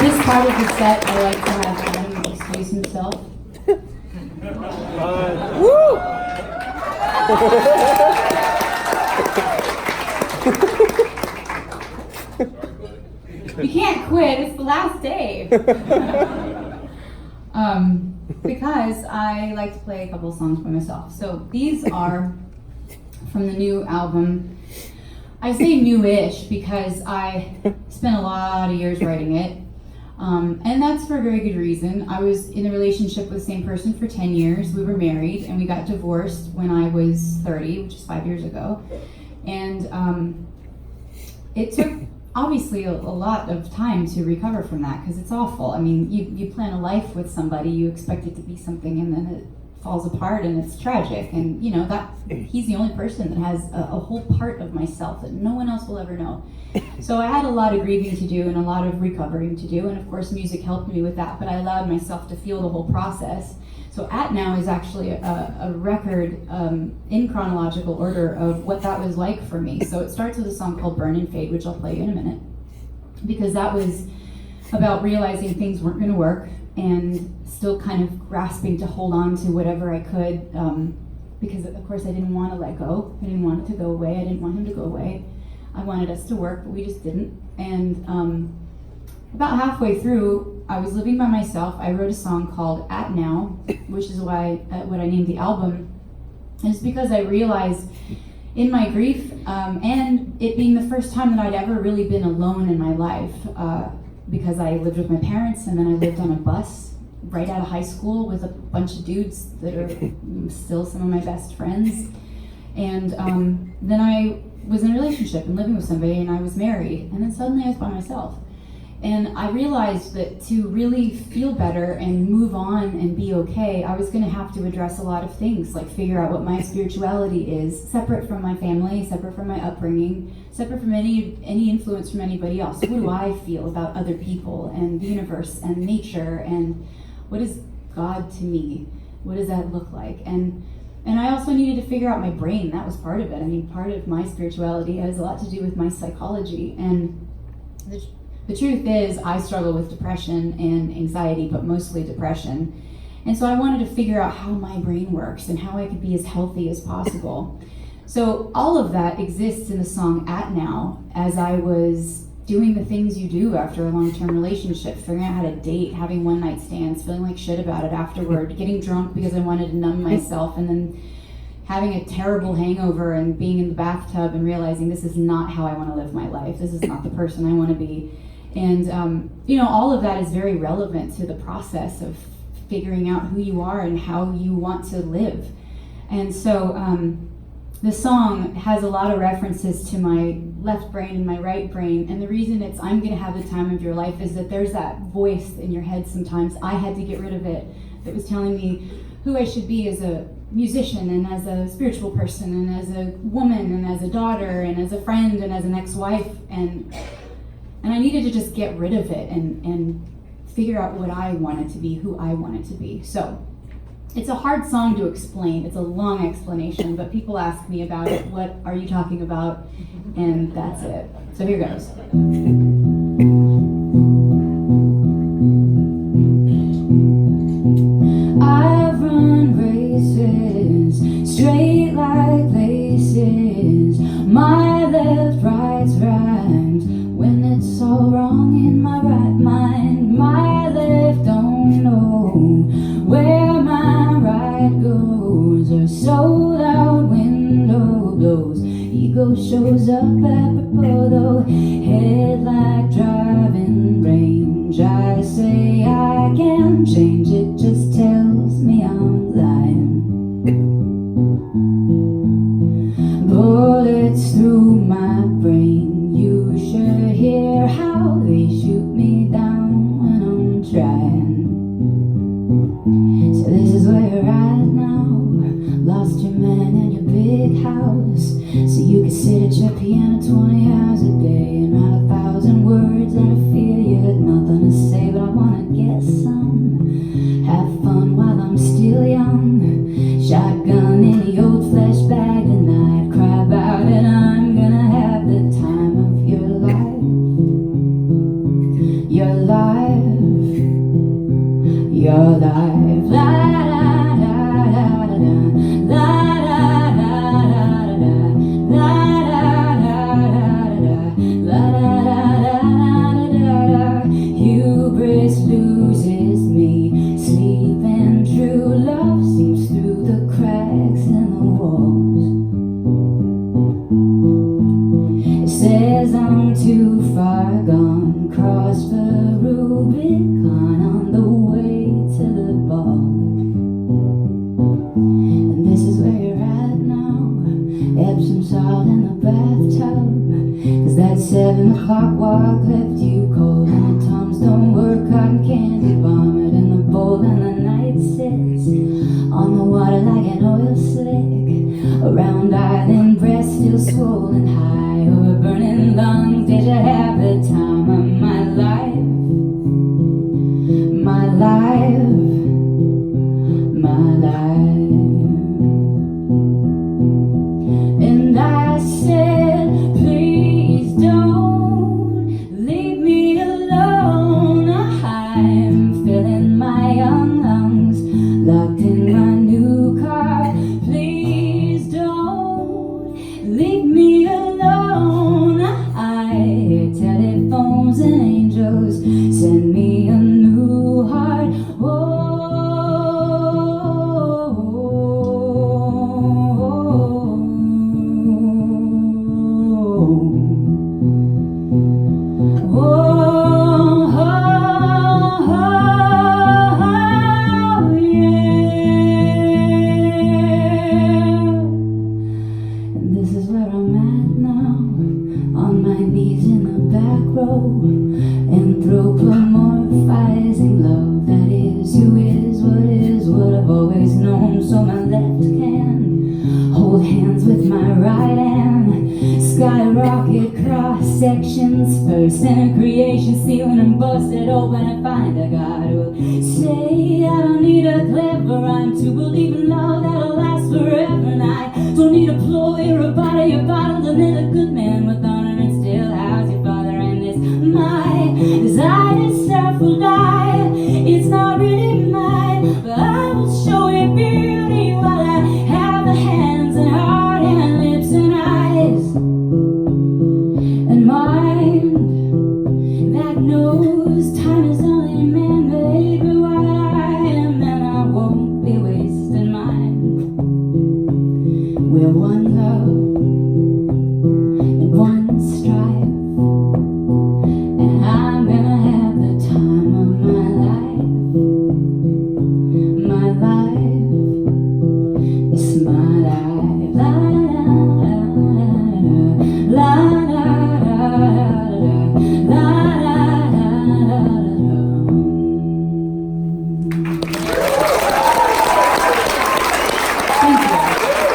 This part of the set, I like to have Adam excuse himself. Woo! You can't quit, it's the last day. Because I like to play a couple songs by myself. So these are from the new album. I say new-ish because I spent a lot of years writing it. And that's for a very good reason. I was in a relationship with the same person for 10 years. We were married and we got divorced when I was 30, which is 5 years ago. And it took obviously a lot of time to recover from that because it's awful. I mean, you plan a life with somebody, you expect it to be something, and then it falls apart and it's tragic. And you know, that he's the only person that has a whole part of myself that no one else will ever know. So I had a lot of grieving to do and a lot of recovering to do, and of course music helped me with that, but I allowed myself to feel the whole process. So At Now is actually a record in chronological order of what that was like for me. So it starts with a song called Burn and Fade, which I'll play you in a minute, because that was about realizing things weren't going to work and still kind of grasping to hold on to whatever I could, because of course I didn't want to let go. I didn't want it to go away. I didn't want him to go away. I wanted us to work, but we just didn't. And about halfway through, I was living by myself. I wrote a song called At Now, which is why what I named the album. And it's because I realized in my grief, and it being the first time that I'd ever really been alone in my life, because I lived with my parents and then I lived on a bus right out of high school with a bunch of dudes that are still some of my best friends. And then I was in a relationship and living with somebody, and I was married, and then suddenly I was by myself. And I realized that to really feel better and move on and be okay, I was going to have to address a lot of things, like figure out what my spirituality is, separate from my family, separate from my upbringing, separate from any influence from anybody else. What do I feel about other people and the universe and nature, and what is God to me? What does that look like? And I also needed to figure out my brain. That was part of it. I mean, part of my spirituality has a lot to do with my psychology. And the truth is, I struggle with depression and anxiety, but mostly depression. And so I wanted to figure out how my brain works and how I could be as healthy as possible. So all of that exists in the song At Now, as I was doing the things you do after a long-term relationship, figuring out how to date, having one-night stands, feeling like shit about it afterward, getting drunk because I wanted to numb myself, and then having a terrible hangover and being in the bathtub and realizing this is not how I want to live my life. This is not the person I want to be. And, you know, all of that is very relevant to the process of figuring out who you are and how you want to live. And so the song has a lot of references to my left brain and my right brain. And the reason it's I'm going to have the time of your life is that there's that voice in your head sometimes. I had to get rid of it. That was telling me who I should be as a musician and as a spiritual person and as a woman and as a daughter and as a friend and as an ex-wife. And I needed to just get rid of it and figure out what I wanted to be, who I wanted to be. So it's a hard song to explain. It's a long explanation, but people ask me about it. What are you talking about? And that's it. So here goes. I've run races, straight like laces. My left, right's rhymes when it's all wrong in my right mind. My left don't know where my right goes. A sold out window blows. Ego shows up apropos though. Head like driving range. I say I can change, it just tells me I'm lying. Bullets through my brain. You should hear how they shoot me down when I'm trying. So this is where you're at now. Lost your man and your big house, so you can sit at your piano 20 hours a day and write 1,000 words out of fear you had nothing to say. But I wanna get some, have fun while I'm still young. Shotgun in the old flesh bag tonight, cry about it. I'm gonna have the time of your life. Your life. your life. La da da da da da. La da da da da da. La da da da da da. La da da da da da. Hubris loses me. Sleep and true love seeps through the cracks in the walls. It says I'm too far gone, crossed the Rubicon on the way to the ball. And this is where you're at now, Epsom salt in the bathtub, 'cause that 7 o'clock walk left you cold, and the Tums don't work, cotton candy vomit in the bowl, and the night sits on the water like an oil slick, a round island breast still swollen high over burning lungs. Did you have the time of my life? My life, my life. And I said, please don't leave me alone. I'm filling my young lungs, locked in my new car. Please don't leave me alone. I hear telephones and angels send me a new heart. This is where I'm at now, on my knees in the back row, anthropomorphizing love that is who is what I've always known. So my left hand hold hands with my right hand, skyrocket cross sections first, and a creation ceiling and bust it open and find a God who'll say I don't need a clever rhyme to believe in love that'll last forever, and I don't need a ploy or a body or bottle to knit a good man with